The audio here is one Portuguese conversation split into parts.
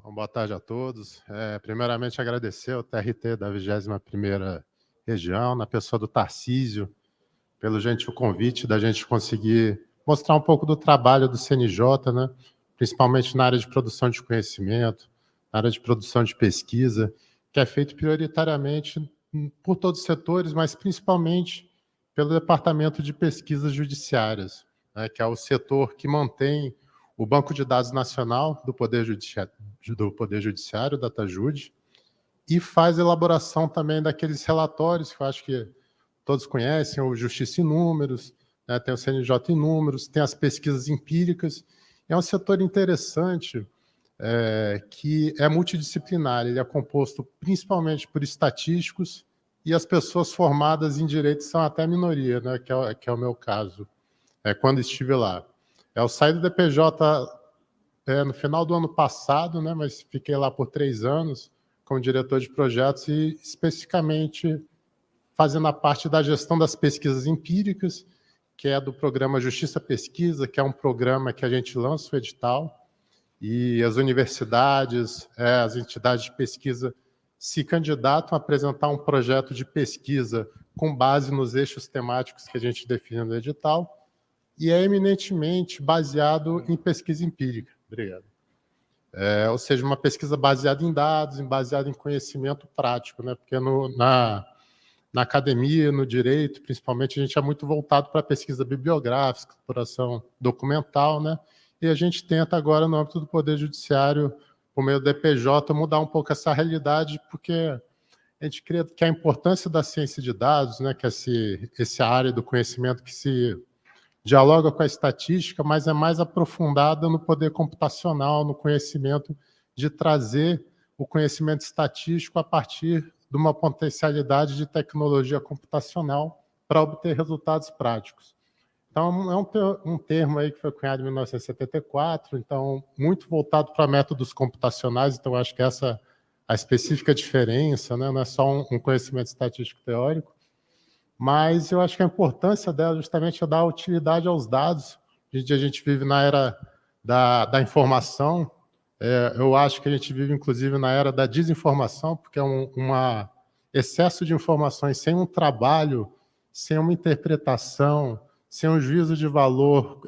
Bom, boa tarde a todos. Primeiramente, agradecer ao TRT da 21ª Região, na pessoa do Tarcísio, pelo gentil convite da gente conseguir mostrar um pouco do trabalho do CNJ, né? Principalmente na área de produção de conhecimento, na área de produção de pesquisa, que é feito prioritariamente por todos os setores, mas principalmente pelo Departamento de Pesquisas Judiciárias, né? Que é o setor que mantém o Banco de Dados Nacional do Poder Judiciário, DataJude, e faz elaboração também daqueles relatórios que eu acho que todos conhecem, o Justiça em Números, né, tem o CNJ em Números, tem as pesquisas empíricas. É um setor interessante, que é multidisciplinar, ele é composto principalmente por estatísticos e as pessoas formadas em direito são até minoria, né, que é o meu caso, quando estive lá. Eu saí do DPJ no final do ano passado, né, mas fiquei lá por 3 anos como diretor de projetos e especificamente fazendo a parte da gestão das pesquisas empíricas, que é do programa Justiça Pesquisa, que é um programa que a gente lança o edital, e as universidades, as entidades de pesquisa se candidatam a apresentar um projeto de pesquisa com base nos eixos temáticos que a gente define no edital, e é eminentemente baseado em pesquisa empírica. Obrigado. Ou seja, uma pesquisa baseada em dados, baseada em conhecimento prático, né? Porque na academia, no direito, principalmente, a gente é muito voltado para a pesquisa bibliográfica, apuração documental, né? E a gente tenta agora, no âmbito do Poder Judiciário, por meio do DPJ, mudar um pouco essa realidade, porque a gente crê que a importância da ciência de dados, né, que é essa área do conhecimento que se dialoga com a estatística, mas é mais aprofundada no poder computacional, no conhecimento de trazer o conhecimento estatístico a partir de uma potencialidade de tecnologia computacional para obter resultados práticos. Então, é um termo aí que foi cunhado em 1974, então, muito voltado para métodos computacionais, então, acho que essa é a específica diferença, né? Não é só um conhecimento estatístico teórico, mas eu acho que a importância dela justamente é dar utilidade aos dados. Hoje em dia a gente vive na era da informação, eu acho que a gente vive, inclusive, na era da desinformação, porque é um excesso de informações sem um trabalho, sem uma interpretação, sem um juízo de valor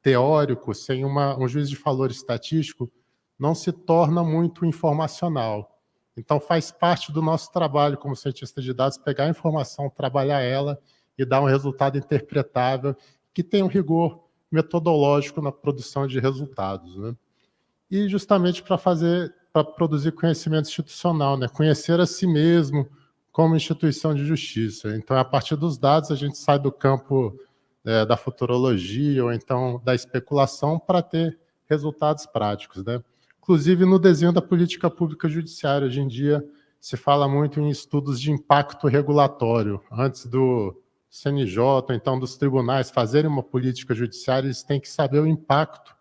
teórico, sem um juízo de valor estatístico, não se torna muito informacional. Então, faz parte do nosso trabalho como cientista de dados pegar a informação, trabalhar ela e dar um resultado interpretável que tenha um rigor metodológico na produção de resultados, né? E justamente para produzir conhecimento institucional, né? Conhecer a si mesmo como instituição de justiça. Então, a partir dos dados, a gente sai do campo da futurologia ou então da especulação para ter resultados práticos, né? Inclusive, no desenho da política pública judiciária, hoje em dia, se fala muito em estudos de impacto regulatório. Antes do CNJ, ou então dos tribunais, fazerem uma política judiciária, eles têm que saber o impacto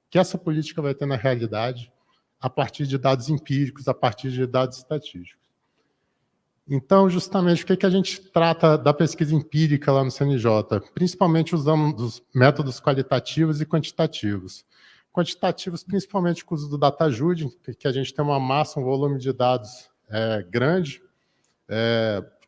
que essa política vai ter na realidade, a partir de dados empíricos, a partir de dados estatísticos. Então, justamente, o que a gente trata da pesquisa empírica lá no CNJ? Principalmente usando os métodos qualitativos e quantitativos. Quantitativos, principalmente com o uso do DataJude, que a gente tem uma massa, um volume de dados grande,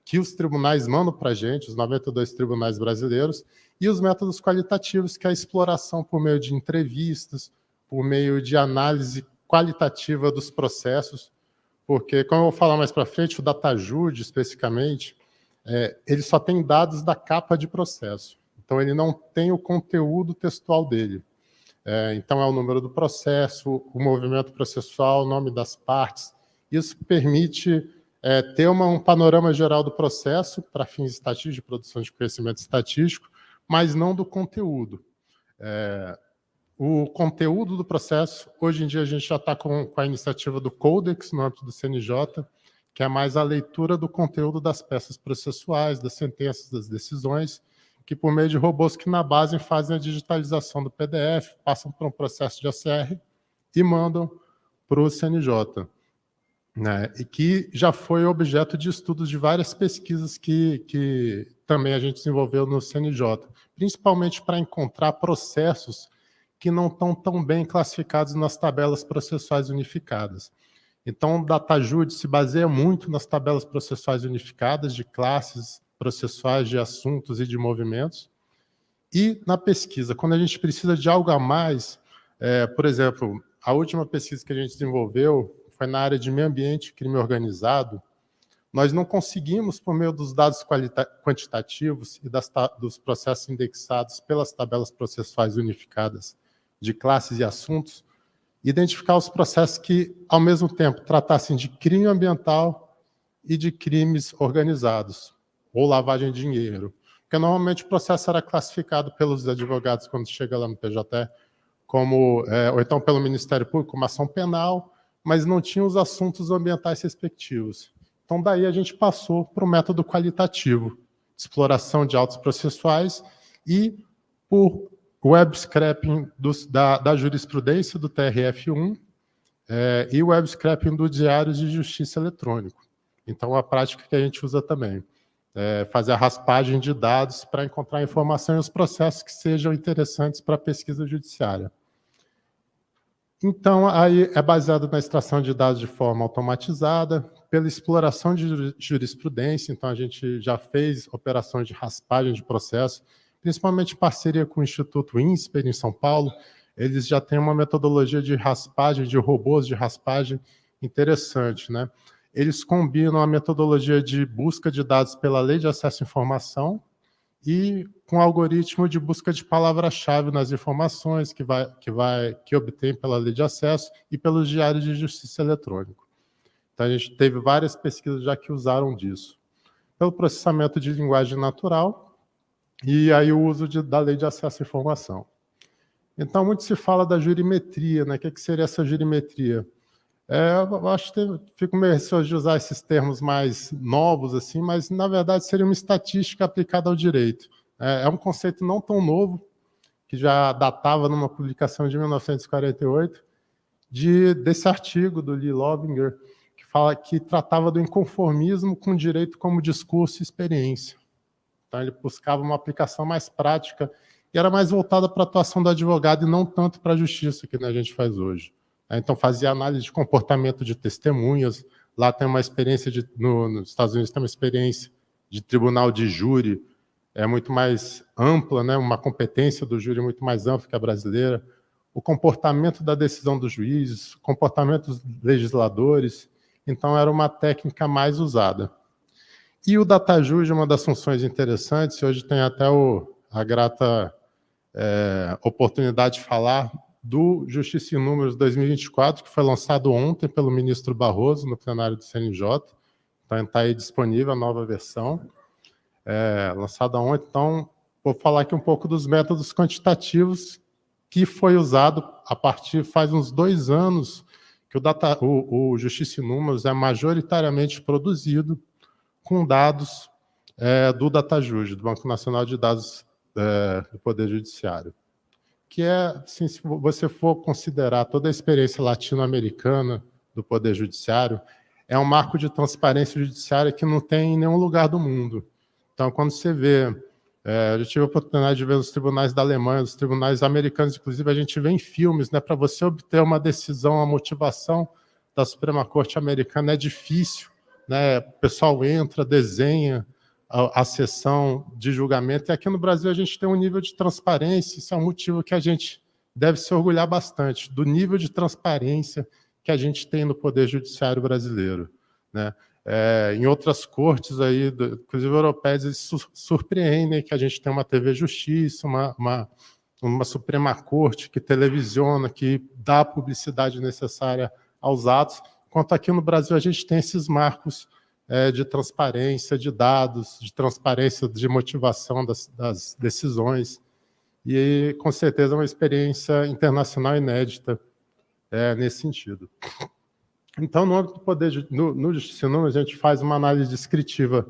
que os tribunais mandam para a gente, os 92 tribunais brasileiros, e os métodos qualitativos, que é a exploração por meio de entrevistas, por meio de análise qualitativa dos processos, porque, como eu vou falar mais para frente, o DataJude, especificamente, ele só tem dados da capa de processo, então ele não tem o conteúdo textual dele. Então, é o número do processo, o movimento processual, o nome das partes. Isso permite ter um panorama geral do processo para fins estatísticos, de produção de conhecimento estatístico, mas não do conteúdo. O conteúdo do processo, hoje em dia a gente já está com a iniciativa do Codex, no âmbito do CNJ, que é mais a leitura do conteúdo das peças processuais, das sentenças, das decisões, que por meio de robôs que na base fazem a digitalização do PDF, passam por um processo de ACR e mandam para o CNJ, né? E que já foi objeto de estudos de várias pesquisas que também a gente desenvolveu no CNJ, principalmente para encontrar processos que não estão tão bem classificados nas tabelas processuais unificadas. Então, o DataJude se baseia muito nas tabelas processuais unificadas de classes processuais, de assuntos e de movimentos. E na pesquisa, quando a gente precisa de algo a mais, por exemplo, a última pesquisa que a gente desenvolveu foi na área de meio ambiente e crime organizado. Nós não conseguimos, por meio dos dados quantitativos e dos processos indexados pelas tabelas processuais unificadas de classes e assuntos, identificar os processos que, ao mesmo tempo, tratassem de crime ambiental e de crimes organizados, ou lavagem de dinheiro. Porque, normalmente, o processo era classificado pelos advogados, quando chega lá no PJE, como, ou então pelo Ministério Público, como ação penal, mas não tinha os assuntos ambientais respectivos. Então, daí a gente passou para o método qualitativo, de exploração de autos processuais e por web scraping da jurisprudência do TRF1 e web scraping do Diário de Justiça Eletrônico. Então, a prática que a gente usa também é fazer a raspagem de dados para encontrar informação e os processos que sejam interessantes para a pesquisa judiciária. Então, aí é baseado na extração de dados de forma automatizada, pela exploração de jurisprudência. Então, a gente já fez operações de raspagem de processo, principalmente em parceria com o Instituto INSPER, em São Paulo. Eles já têm uma metodologia de raspagem, de robôs de raspagem interessante, né? Eles combinam a metodologia de busca de dados pela Lei de Acesso à Informação e com o algoritmo de busca de palavra-chave nas informações que obtém pela Lei de Acesso e pelos diários de justiça eletrônico. Então, a gente teve várias pesquisas já que usaram disso. Pelo processamento de linguagem natural e aí o uso da Lei de Acesso à Informação. Então, muito se fala da jurimetria, né? O que seria essa jurimetria? Eu acho que fico meio receoso de usar esses termos mais novos, assim, mas, na verdade, seria uma estatística aplicada ao direito. É um conceito não tão novo, que já datava numa publicação de 1948, desse artigo do Lee Lobinger, que tratava do inconformismo com o direito como discurso e experiência. Então, ele buscava uma aplicação mais prática e era mais voltada para a atuação do advogado e não tanto para a justiça, que a gente faz hoje. Então, fazia análise de comportamento de testemunhas. Lá tem uma experiência, nos Estados Unidos tem uma experiência de tribunal de júri muito mais ampla, né? Uma competência do júri muito mais ampla que a brasileira. O comportamento da decisão dos juízes, o comportamento dos legisladores. Então, era uma técnica mais usada. E o DataJude é uma das funções interessantes, hoje tem até a grata oportunidade de falar do Justiça em Números 2024, que foi lançado ontem pelo ministro Barroso, no plenário do CNJ. Então, está aí disponível a nova versão, lançada ontem. Então, vou falar aqui um pouco dos métodos quantitativos que foi usado faz uns 2 anos, que o Justiça em Números é majoritariamente produzido com dados do DataJude, do Banco Nacional de Dados do Poder Judiciário, que assim, se você for considerar toda a experiência latino-americana do Poder Judiciário, é um marco de transparência judiciária que não tem em nenhum lugar do mundo. Então, quando você vê, eu tive a oportunidade de ver os tribunais da Alemanha, os tribunais americanos, inclusive a gente vê em filmes, né, para você obter uma decisão, a motivação da Suprema Corte americana é difícil, né? O pessoal entra, desenha a sessão de julgamento, e aqui no Brasil a gente tem um nível de transparência, isso é um motivo que a gente deve se orgulhar bastante, do nível de transparência que a gente tem no Poder Judiciário brasileiro, né? Em outras cortes, aí, inclusive europeias, eles surpreendem que a gente tem uma TV Justiça, uma Suprema Corte que televisiona, que dá a publicidade necessária aos atos, enquanto aqui no Brasil a gente tem esses marcos de transparência de dados, de transparência de motivação das decisões, e com certeza é uma experiência internacional inédita nesse sentido. Então, no âmbito do poder, no Justiça em Números, a gente faz uma análise descritiva,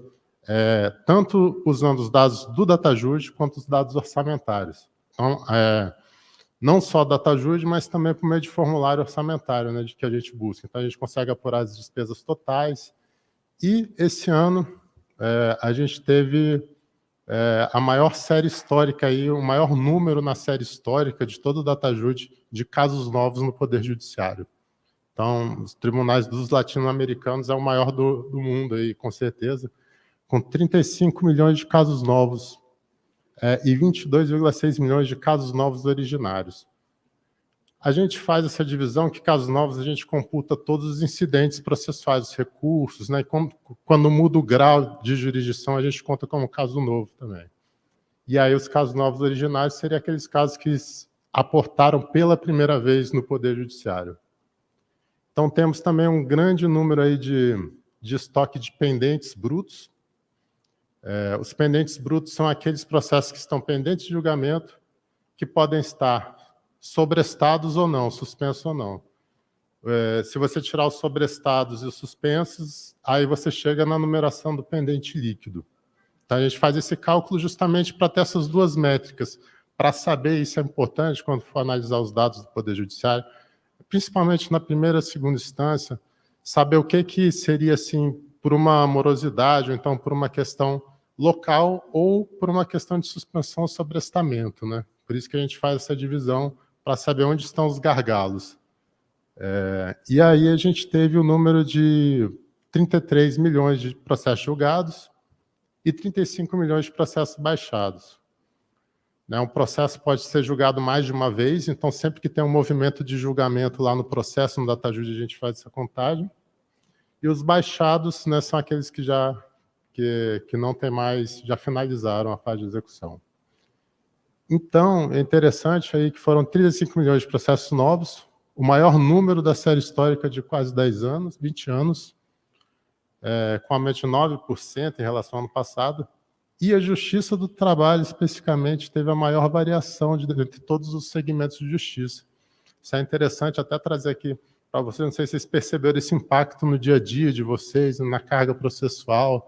tanto usando os dados do DataJude quanto os dados orçamentários. Então, não só DataJude, mas também por meio de formulário orçamentário, né, de que a gente busca. Então, a gente consegue apurar as despesas totais. E esse ano a gente teve a maior série histórica, aí, o maior número na série histórica de todo o DataJud de casos novos no Poder Judiciário. Então, os tribunais dos latino-americanos é o maior do mundo, aí, com certeza, com 35 milhões de casos novos e 22,6 milhões de casos novos originários. A gente faz essa divisão que casos novos a gente computa todos os incidentes processuais, os recursos, né? Quando muda o grau de jurisdição, a gente conta como caso novo também. E aí os casos novos originários seriam aqueles casos que aportaram pela primeira vez no Poder Judiciário. Então temos também um grande número aí de estoque de pendentes brutos. Os pendentes brutos são aqueles processos que estão pendentes de julgamento, que podem estar sobrestados ou não, suspensos ou não. Se você tirar os sobrestados e os suspensos, aí você chega na numeração do pendente líquido. Então, a gente faz esse cálculo justamente para ter essas duas métricas, para saber, isso é importante quando for analisar os dados do Poder Judiciário, principalmente na primeira e segunda instância, saber o que seria, assim, por uma morosidade, ou então por uma questão local, ou por uma questão de suspensão ou sobrestamento, né? Por isso que a gente faz essa divisão, para saber onde estão os gargalos. E aí a gente teve o número de 33 milhões de processos julgados e 35 milhões de processos baixados. Um processo pode ser julgado mais de uma vez, então sempre que tem um movimento de julgamento lá no processo, no DataJud, a gente faz essa contagem. E os baixados, né, são aqueles que não tem mais, já finalizaram a fase de execução. Então, é interessante aí que foram 35 milhões de processos novos, o maior número da série histórica de quase 10 anos, 20 anos, com aumento de 9% em relação ao ano passado, e a Justiça do Trabalho, especificamente, teve a maior variação entre todos os segmentos de justiça. Isso é interessante até trazer aqui para vocês, não sei se vocês perceberam esse impacto no dia a dia de vocês, na carga processual,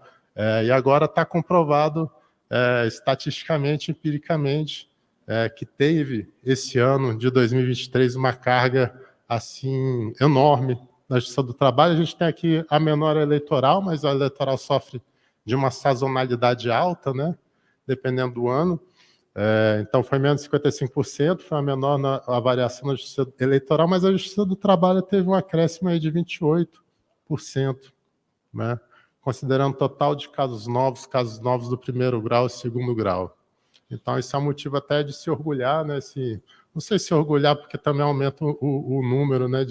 e agora está comprovado estatisticamente, empiricamente, que teve esse ano de 2023 uma carga assim enorme na Justiça do Trabalho. A gente tem aqui a menor eleitoral, mas a eleitoral sofre de uma sazonalidade alta, né? Dependendo do ano. Então foi menos de 55%, foi a menor a variação na Justiça eleitoral, mas a Justiça do Trabalho teve um acréscimo aí de 28%, né? Considerando o total de casos novos do primeiro grau e segundo grau. Então, isso é um motivo até de se orgulhar, né? Não sei se orgulhar, porque também aumenta o número, né?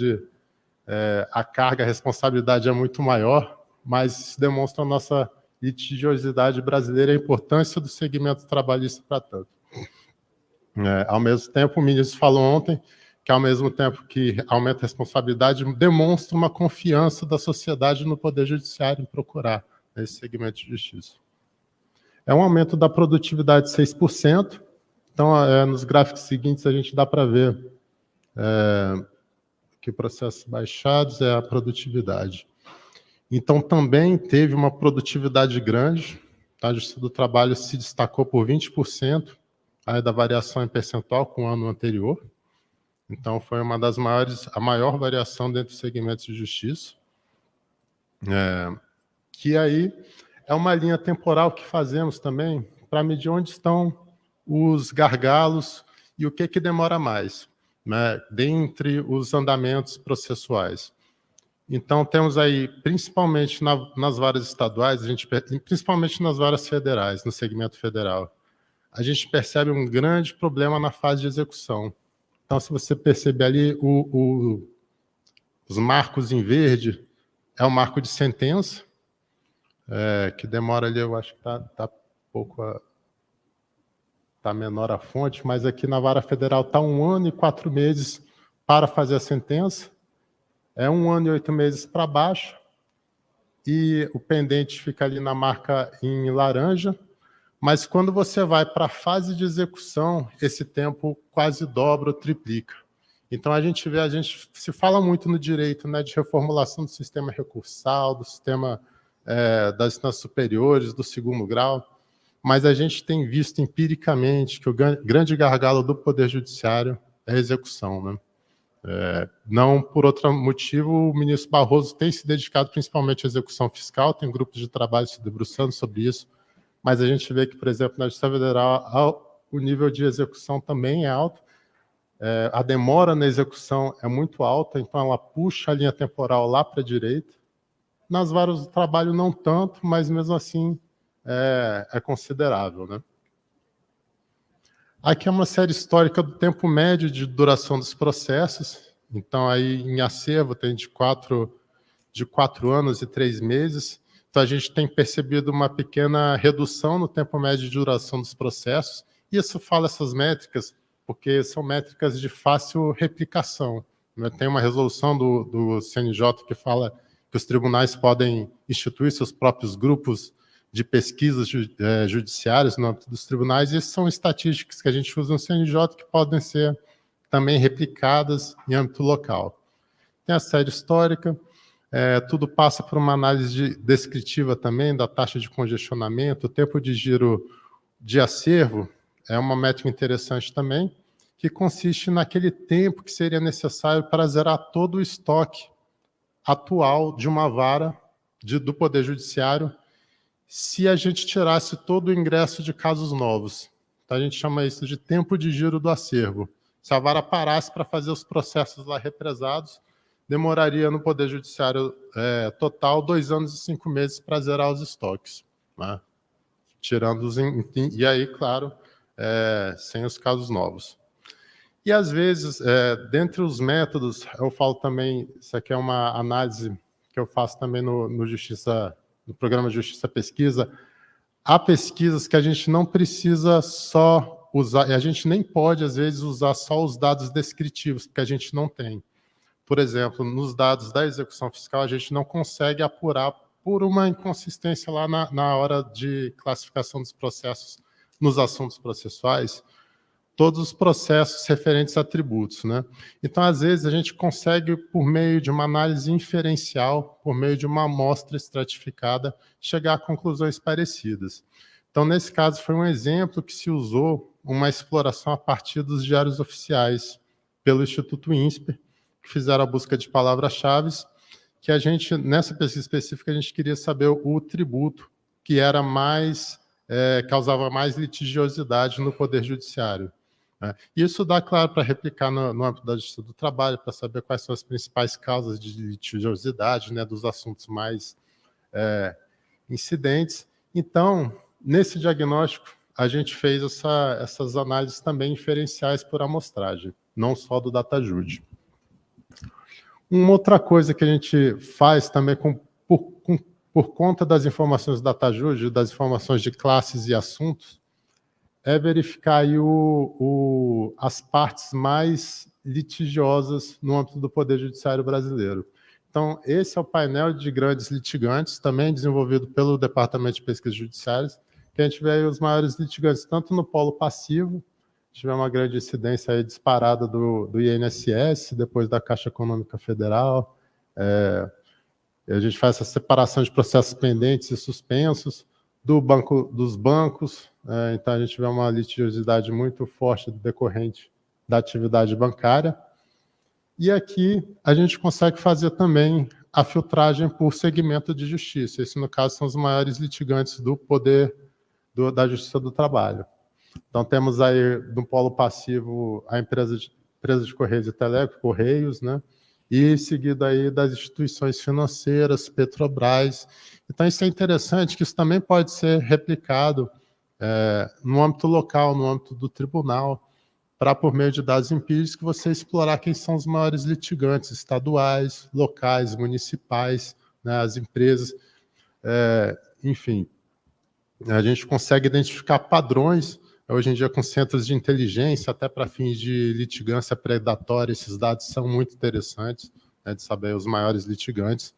A carga, a responsabilidade é muito maior, mas isso demonstra a nossa litigiosidade brasileira e a importância do segmento trabalhista para tanto. Ao mesmo tempo, o ministro falou ontem que, ao mesmo tempo que aumenta a responsabilidade, demonstra uma confiança da sociedade no Poder Judiciário em procurar esse segmento de justiça. É um aumento da produtividade de 6%. Então, nos gráficos seguintes, a gente dá para ver que processos baixados é a produtividade. Então, também teve uma produtividade grande. A Justiça do Trabalho se destacou por 20% aí da variação em percentual com o ano anterior. Então, foi uma das maiores, a maior variação dentro dos segmentos de justiça. Que aí é uma linha temporal que fazemos também para medir onde estão os gargalos e o que demora mais, né, dentre os andamentos processuais. Então, temos aí, principalmente nas varas estaduais, principalmente nas varas federais, no segmento federal, a gente percebe um grande problema na fase de execução. Então, se você perceber ali, os marcos em verde é o marco de sentença, que demora ali, eu acho que está pouco... Está menor a fonte, mas aqui na vara federal está 1 ano e 4 meses para fazer a sentença, 1 ano e 8 meses para baixo, e o pendente fica ali na marca em laranja, mas quando você vai para a fase de execução, esse tempo quase dobra ou triplica. Então, a gente se fala muito no direito, né, de reformulação do sistema recursal, do sistema das instâncias superiores, do segundo grau, mas a gente tem visto empiricamente que o grande gargalo do Poder Judiciário é a execução, né? Não por outro motivo, o ministro Barroso tem se dedicado principalmente à execução fiscal, tem grupos de trabalho se debruçando sobre isso, mas a gente vê que, por exemplo, na Justiça Federal, o nível de execução também é alto, a demora na execução é muito alta, então ela puxa a linha temporal lá para a direita. Nas varas do trabalho não tanto, mas mesmo assim é considerável, né? Aqui é uma série histórica do tempo médio de duração dos processos. Então, aí em acervo tem de 4 anos e 3 meses. Então, a gente tem percebido uma pequena redução no tempo médio de duração dos processos. Isso fala essas métricas, porque são métricas de fácil replicação. Tem uma resolução do CNJ que fala que os tribunais podem instituir seus próprios grupos de pesquisas judiciárias no âmbito dos tribunais, e essas são estatísticas que a gente usa no CNJ que podem ser também replicadas em âmbito local. Tem a série histórica, tudo passa por uma análise descritiva também da taxa de congestionamento, o tempo de giro de acervo é uma métrica interessante também, que consiste naquele tempo que seria necessário para zerar todo o estoque atual de uma vara do Poder Judiciário, se a gente tirasse todo o ingresso de casos novos. Então, a gente chama isso de tempo de giro do acervo. Se a vara parasse para fazer os processos lá represados, demoraria no Poder Judiciário total 2 anos e 5 meses para zerar os estoques, né? Tirando os... E aí, claro, sem os casos novos. E, às vezes, dentre os métodos, eu falo também, isso aqui é uma análise que eu faço também no programa Justiça Pesquisa, há pesquisas que a gente não precisa só usar, e a gente nem pode, às vezes, usar só os dados descritivos, porque a gente não tem. Por exemplo, nos dados da execução fiscal, a gente não consegue apurar por uma inconsistência lá na hora de classificação dos processos, nos assuntos processuais, todos os processos referentes a tributos, né? Então, às vezes, a gente consegue, por meio de uma análise inferencial, por meio de uma amostra estratificada, chegar a conclusões parecidas. Então, nesse caso, foi um exemplo que se usou uma exploração a partir dos diários oficiais pelo Instituto INSPER, que fizeram a busca de palavras-chave, que a gente, nessa pesquisa específica, a gente queria saber o tributo que era mais, causava mais litigiosidade no Poder Judiciário. Isso dá, claro, para replicar no âmbito da Justiça do Trabalho, para saber quais são as principais causas de litigiosidade, né, dos assuntos mais incidentes. Então, nesse diagnóstico, a gente fez essas análises também inferenciais por amostragem, não só do DataJude. Uma outra coisa que a gente faz também por conta das informações do DataJude, das informações de classes e assuntos, é verificar aí as partes mais litigiosas no âmbito do Poder Judiciário brasileiro. Então, esse é o painel de grandes litigantes, também desenvolvido pelo Departamento de Pesquisas Judiciárias, que a gente vê aí os maiores litigantes, tanto no polo passivo, tivemos uma grande incidência aí disparada do INSS, depois da Caixa Econômica Federal, a gente faz essa separação de processos pendentes e suspensos, dos bancos, então a gente vê uma litigiosidade muito forte decorrente da atividade bancária. E aqui a gente consegue fazer também a filtragem por segmento de justiça. Esse, no caso, são os maiores litigantes do poder da Justiça do Trabalho. Então, temos aí, no polo passivo, a empresa de Correios e Telecom, Correios, né? E seguido aí das instituições financeiras, Petrobras. Então, isso é interessante, que isso também pode ser replicado no âmbito local, no âmbito do tribunal, para, por meio de dados empíricos, que você explorar quem são os maiores litigantes estaduais, locais, municipais, né, as empresas, enfim. A gente consegue identificar padrões, hoje em dia com centros de inteligência, até para fins de litigância predatória, esses dados são muito interessantes, né, de saber os maiores litigantes.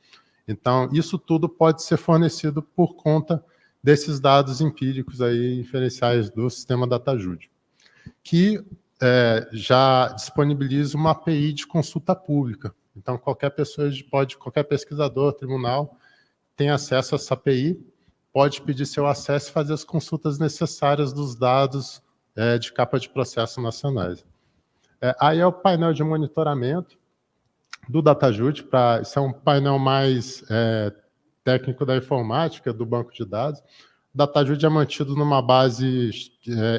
Então, isso tudo pode ser fornecido por conta desses dados empíricos aí, inferenciais do sistema DataJude, que já disponibiliza uma API de consulta pública. Então, qualquer pessoa qualquer pesquisador, tribunal, tem acesso a essa API, pode pedir seu acesso e fazer as consultas necessárias dos dados de capa de processo nacionais. Aí é o painel de monitoramento do DataJude, isso é um painel mais técnico da informática, do banco de dados. DataJude é mantido numa base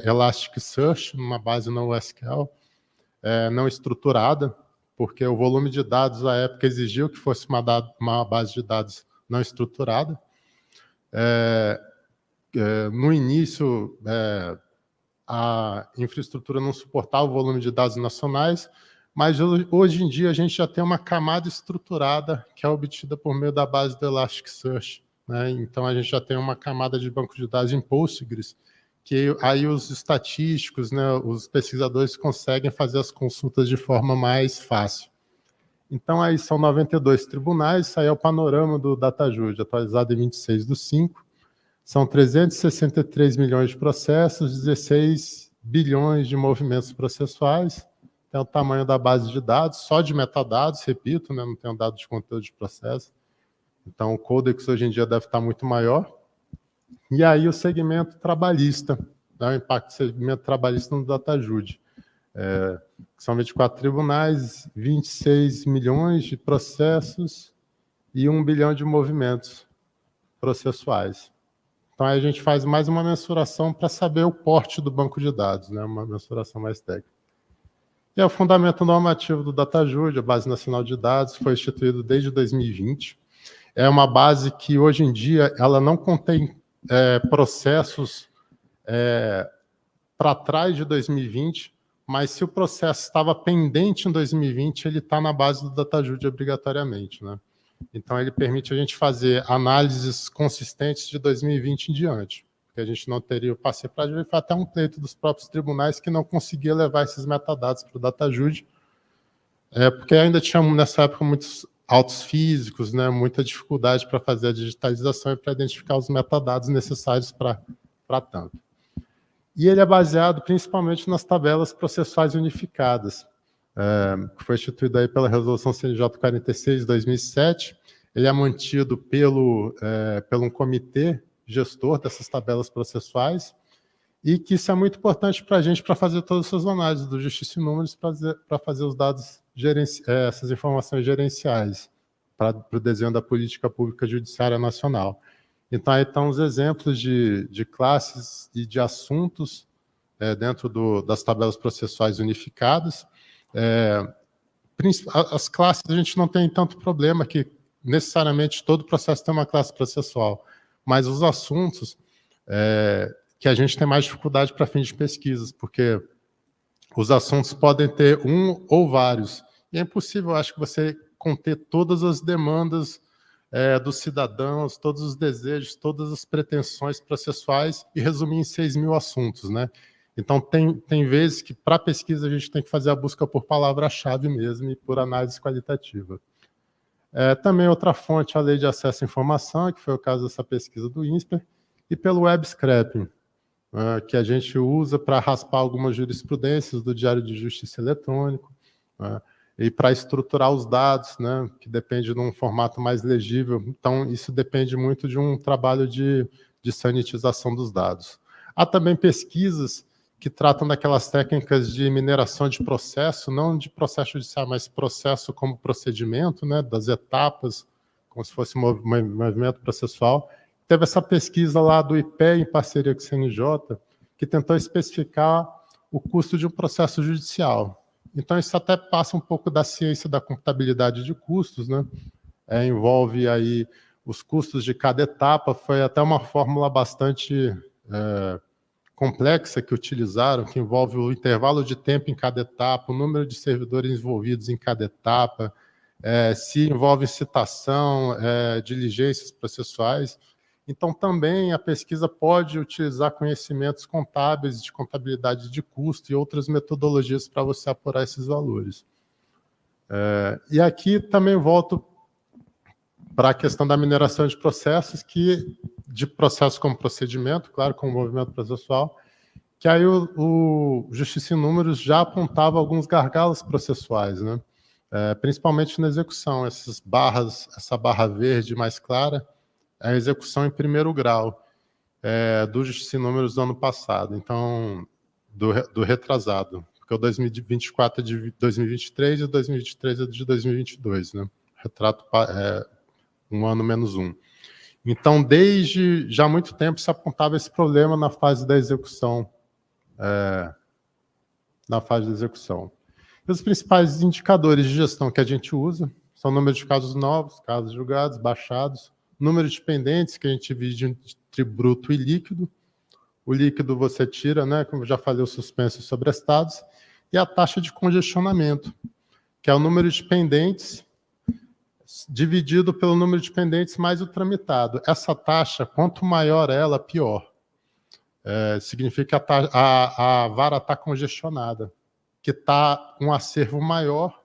Elasticsearch, numa base NoSQL, não estruturada, porque o volume de dados à época exigiu que fosse uma base de dados não estruturada. No início, a infraestrutura não suportava o volume de dados nacionais, mas hoje em dia a gente já tem uma camada estruturada que é obtida por meio da base do Elasticsearch, né? Então a gente já tem uma camada de banco de dados em Postgres, que aí os estatísticos, né, os pesquisadores conseguem fazer as consultas de forma mais fácil. Então aí são 92 tribunais, isso aí é o panorama do DataJude, atualizado em 26/5. São 363 milhões de processos, 16 bilhões de movimentos processuais. Tem o tamanho da base de dados, só de metadados, repito, né, não tem dado de conteúdo de processo. Então, o Codex hoje em dia deve estar muito maior. E aí o segmento trabalhista, né, o impacto do segmento trabalhista no DataJude. São 24 tribunais, 26 milhões de processos e 1 bilhão de movimentos processuais. Então, aí a gente faz mais uma mensuração para saber o porte do banco de dados, né? Uma mensuração mais técnica. E é o fundamento normativo do DataJude, a Base Nacional de Dados, foi instituído desde 2020. É uma base que, hoje em dia, ela não contém processos para trás de 2020, mas se o processo estava pendente em 2020, ele está na base do DataJude obrigatoriamente, né? Então, ele permite a gente fazer análises consistentes de 2020 em diante, porque a gente não teria o passe para ver, foi até um pleito dos próprios tribunais que não conseguia levar esses metadados para o DataJude, porque ainda tinha, nessa época, muitos autos físicos, né, muita dificuldade para fazer a digitalização e para identificar os metadados necessários para tanto. E ele é baseado principalmente nas tabelas processuais unificadas, que foi instituído aí pela Resolução CNJ 46 de 2007. Ele é mantido pelo um comitê gestor dessas tabelas processuais, e que isso é muito importante para a gente, para fazer todas essas análises do Justiça em Números, para fazer os dados, essas informações gerenciais, para o desenho da política pública judiciária nacional. Então, aí estão os exemplos de classes e de assuntos dentro das tabelas processuais unificadas. As classes a gente não tem tanto problema, que necessariamente todo processo tem uma classe processual, mas os assuntos que a gente tem mais dificuldade para fins de pesquisas, porque os assuntos podem ter um ou vários, e é impossível, acho que, você conter todas as demandas dos cidadãos, todos os desejos, todas as pretensões processuais e resumir em 6.000 assuntos, né? Então, tem vezes que, para pesquisa, a gente tem que fazer a busca por palavra-chave mesmo e por análise qualitativa. Também outra fonte, a Lei de Acesso à Informação, que foi o caso dessa pesquisa do INSPER, e pelo web scraping, que a gente usa para raspar algumas jurisprudências do Diário de Justiça Eletrônico, e para estruturar os dados, né, que depende de um formato mais legível. Então, isso depende muito de um trabalho de sanitização dos dados. Há também pesquisas que tratam daquelas técnicas de mineração de processo, não de processo judicial, mas processo como procedimento, né, das etapas, como se fosse um movimento processual. Teve essa pesquisa lá do IPE, em parceria com o CNJ, que tentou especificar o custo de um processo judicial. Então, isso até passa um pouco da ciência da computabilidade de custos, né? Envolve aí os custos de cada etapa. Foi até uma fórmula bastante complexa que utilizaram, que envolve o intervalo de tempo em cada etapa, o número de servidores envolvidos em cada etapa, se envolve citação, diligências processuais. Então, também a pesquisa pode utilizar conhecimentos contábeis, de contabilidade de custo e outras metodologias para você apurar esses valores. E aqui também volto para a questão da mineração de processos, de processo como procedimento, claro, como movimento processual, que aí o Justiça em Números já apontava alguns gargalos processuais, né? Principalmente na execução, essa barra verde mais clara, é a execução em primeiro grau do Justiça em Números do ano passado, então, do retrasado, porque o 2024 é de 2023 e o 2023 é de 2022, né? Retrato um ano menos um. Então, desde já há muito tempo se apontava esse problema na fase da execução. Os principais indicadores de gestão que a gente usa são o número de casos novos, casos julgados, baixados, número de pendentes, que a gente divide entre bruto e líquido. O líquido você tira, né, como eu já falei, o suspenso e sobrestados, e a taxa de congestionamento, que é o número de pendentes dividido pelo número de pendentes mais o tramitado. Essa taxa, quanto maior ela, pior. Significa que a vara está congestionada, que está um acervo maior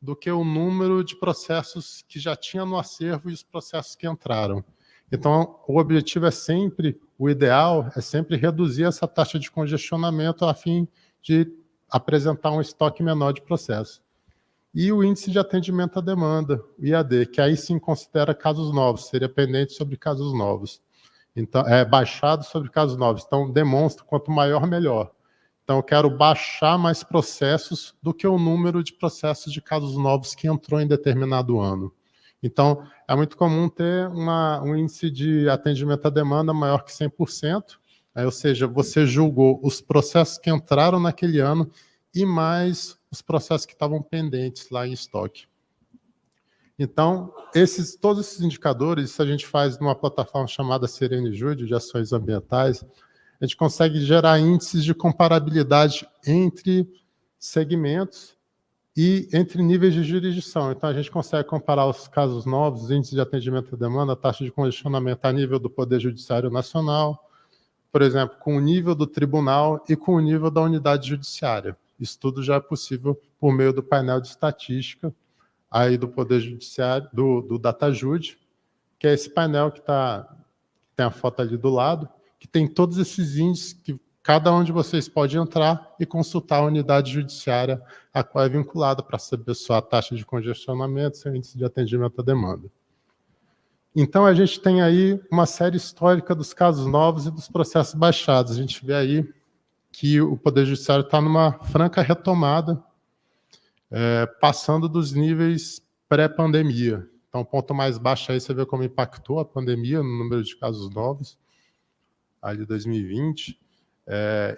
do que o número de processos que já tinha no acervo e os processos que entraram. Então, o objetivo é sempre, o ideal é sempre reduzir essa taxa de congestionamento a fim de apresentar um estoque menor de processos. E o índice de atendimento à demanda, o IAD, que aí sim considera casos novos, seria pendente sobre casos novos. Então, baixado sobre casos novos. Então, demonstra quanto maior, melhor. Então, eu quero baixar mais processos do que o número de processos de casos novos que entrou em determinado ano. Então, é muito comum ter um índice de atendimento à demanda maior que 100%, ou seja, você julgou os processos que entraram naquele ano e mais os processos que estavam pendentes lá em estoque. Então, todos esses indicadores, isso a gente faz numa plataforma chamada Serene Júri, de ações ambientais, a gente consegue gerar índices de comparabilidade entre segmentos e entre níveis de jurisdição. Então, a gente consegue comparar os casos novos, os índices de atendimento à demanda, a taxa de congestionamento a nível do Poder Judiciário Nacional, por exemplo, com o nível do tribunal e com o nível da unidade judiciária. Isso tudo já é possível por meio do painel de estatística aí do Poder Judiciário, do DataJud, que é esse painel que tem a foto ali do lado, que tem todos esses índices que cada um de vocês pode entrar e consultar a unidade judiciária a qual é vinculada para saber sua taxa de congestionamento, seu índice de atendimento à demanda. Então, a gente tem aí uma série histórica dos casos novos e dos processos baixados. A gente vê aí que o Poder Judiciário está numa franca retomada, passando dos níveis pré-pandemia. Então, o ponto mais baixo aí, você vê como impactou a pandemia no número de casos novos, ali 2020.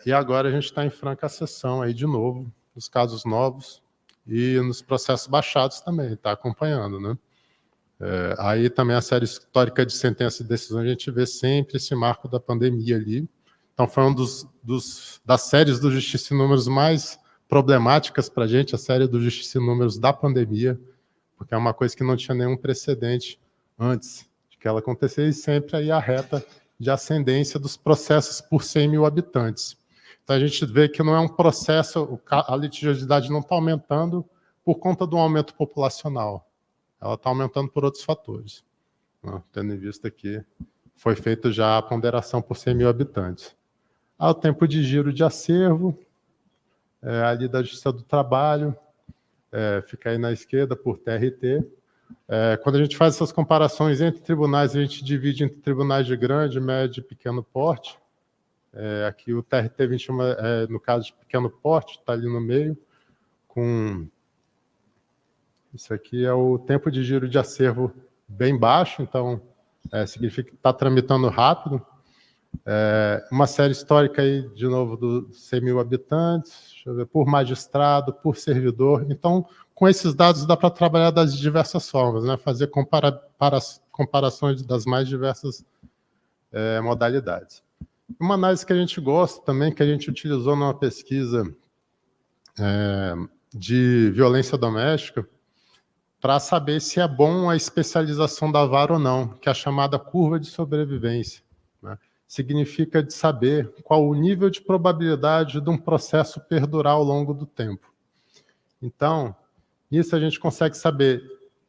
E agora a gente está em franca ascensão aí de novo, nos casos novos e nos processos baixados também, está acompanhando, né? Aí também a série histórica de sentença e decisão, a gente vê sempre esse marco da pandemia ali. Então, foi das séries do Justiça em Números mais problemáticas para a gente, a série do Justiça em Números da pandemia, porque é uma coisa que não tinha nenhum precedente antes de que ela acontecesse, e sempre aí a reta de ascendência dos processos por 100 mil habitantes. Então, a gente vê que não é um processo, a litigiosidade não está aumentando por conta do aumento populacional, ela está aumentando por outros fatores, né? Tendo em vista que foi feita já a ponderação por 100 mil habitantes. O tempo de giro de acervo, ali da Justiça do Trabalho, fica aí na esquerda por TRT. Quando a gente faz essas comparações entre tribunais, a gente divide entre tribunais de grande, médio e pequeno porte. Aqui o TRT 21, no caso de pequeno porte, está ali no meio, com... Isso aqui é o tempo de giro de acervo bem baixo, então significa que está tramitando rápido. Uma série histórica aí, de novo, dos 100 mil habitantes, deixa eu ver, por magistrado, por servidor. Então, com esses dados dá para trabalhar das diversas formas, né? Fazer comparações das mais diversas modalidades. Uma análise que a gente gosta também, que a gente utilizou numa pesquisa de violência doméstica, para saber se é bom a especialização da vara ou não, que é a chamada curva de sobrevivência, né? Significa de saber qual o nível de probabilidade de um processo perdurar ao longo do tempo. Então, nisso a gente consegue saber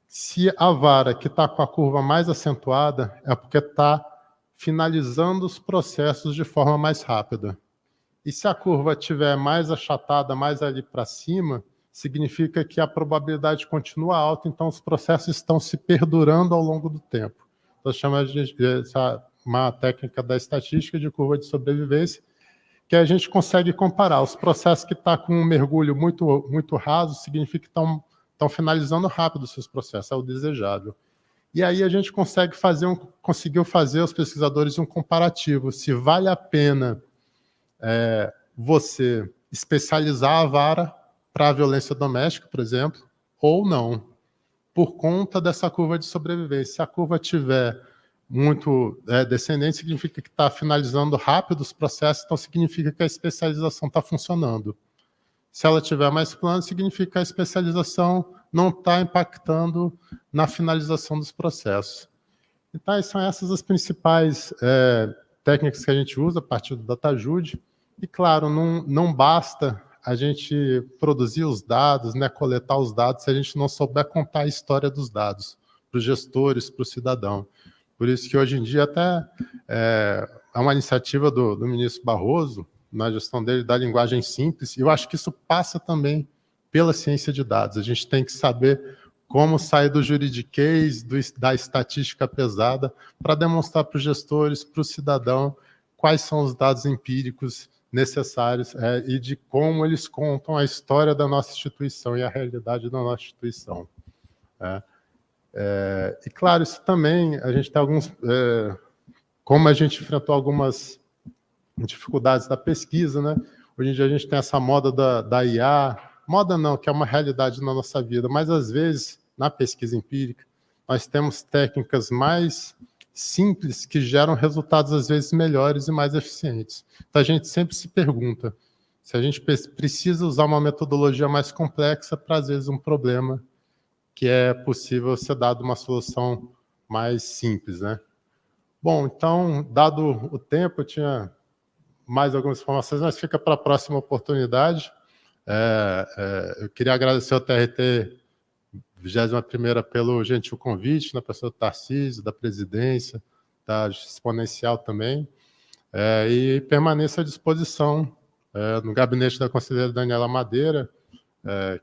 se a vara que está com a curva mais acentuada é porque está finalizando os processos de forma mais rápida. E se a curva estiver mais achatada, mais ali para cima, significa que a probabilidade continua alta, então os processos estão se perdurando ao longo do tempo. Então, chamamos de uma técnica da estatística de curva de sobrevivência, que a gente consegue comparar os processos que estão com um mergulho muito, muito raso, significa que estão finalizando rápido os seus processos, é o desejável. E aí a gente conseguiu fazer, os pesquisadores, um comparativo, se vale a pena você especializar a vara para a violência doméstica, por exemplo, ou não, por conta dessa curva de sobrevivência. Se a curva tiver muito descendente, significa que está finalizando rápido os processos, então significa que a especialização está funcionando. Se ela tiver mais plana, significa que a especialização não está impactando na finalização dos processos. Então, são essas as principais técnicas que a gente usa a partir do DataJude. E, claro, não basta a gente produzir os dados, né, coletar os dados, se a gente não souber contar a história dos dados para os gestores, para o cidadão. Por isso que, hoje em dia, até é uma iniciativa do ministro Barroso, na gestão dele, da linguagem simples, e eu acho que isso passa também pela ciência de dados. A gente tem que saber como sair do juridiquês, da estatística pesada, para demonstrar para os gestores, para o cidadão, quais são os dados empíricos necessários e de como eles contam a história da nossa instituição e a realidade da nossa instituição. E, claro, isso também, a gente tem alguns... como a gente enfrentou algumas dificuldades da pesquisa, né? Hoje em dia a gente tem essa moda da IA, moda não, que é uma realidade na nossa vida, mas às vezes, na pesquisa empírica, nós temos técnicas mais simples que geram resultados às vezes melhores e mais eficientes. Então a gente sempre se pergunta se a gente precisa usar uma metodologia mais complexa para, às vezes, um problema que é possível ser dado uma solução mais simples, né? Bom, então, dado o tempo, eu tinha mais algumas informações, mas fica para a próxima oportunidade. Eu queria agradecer ao TRT 21ª pelo gentil convite, na pessoa do Tarcísio, da presidência, da Exponencial também, e permaneço à disposição no gabinete da conselheira Daniela Madeira,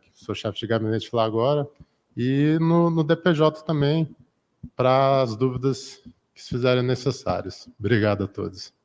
que sou chefe de gabinete lá agora, e no DPJ também, para as dúvidas que se fizerem necessárias. Obrigado a todos.